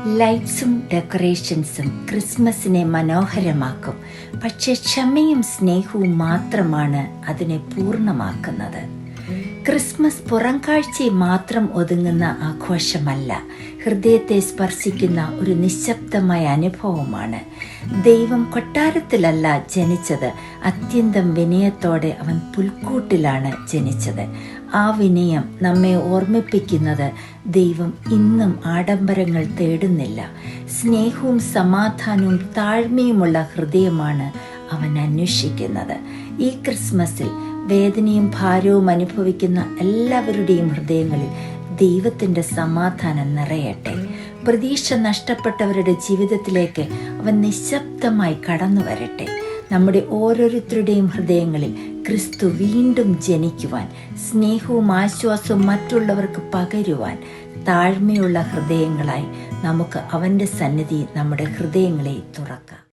ലൈറ്റ്സും ഡെക്കറേഷൻസും ക്രിസ്മസിനെ മനോഹരമാക്കും. പക്ഷേ ക്ഷമയും സ്നേഹവും മാത്രമാണ് അതിനെ പൂർണ്ണമാക്കുന്നത്. ക്രിസ്മസ് പുറംകാഴ്ചയെ മാത്രം ഒതുങ്ങുന്ന ആഘോഷമല്ല, ഹൃദയത്തെ സ്പർശിക്കുന്ന ഒരു നിശബ്ദമായ അനുഭവമാണ്. ദൈവം കൊട്ടാരത്തിലല്ല ജനിച്ചത്, അത്യന്തം വിനയത്തോടെ അവൻ പുൽക്കൂട്ടിലാണ് ജനിച്ചത്. ആ വിനയം നമ്മെ ഓർമ്മിപ്പിക്കുന്നത് ദൈവം ഇന്നും ആഡംബരങ്ങൾ തേടുന്നില്ല. സ്നേഹവും സമാധാനവും താഴ്മയുമുള്ള ഹൃദയമാണ് അവൻ അന്വേഷിക്കുന്നത്. ഈ ക്രിസ്മസിൽ വേദനയും ഭാരവും അനുഭവിക്കുന്ന എല്ലാവരുടെയും ഹൃദയങ്ങളിൽ ദൈവത്തിൻ്റെ സമാധാനം നിറയട്ടെ. പ്രതീക്ഷ നഷ്ടപ്പെട്ടവരുടെ ജീവിതത്തിലേക്ക് അവൻ നിശബ്ദമായി കടന്നു വരട്ടെ. നമ്മുടെ ഓരോരുത്തരുടെയും ഹൃദയങ്ങളിൽ ക്രിസ്തു വീണ്ടും ജനിക്കുവാൻ, സ്നേഹവും ആശ്വാസവും മറ്റുള്ളവർക്ക് പകരുവാൻ, താഴ്മയുള്ള ഹൃദയങ്ങളായി നമുക്ക് അവൻ്റെ സന്നിധിയിൽ നമ്മുടെ ഹൃദയങ്ങളെ തുറക്കാം.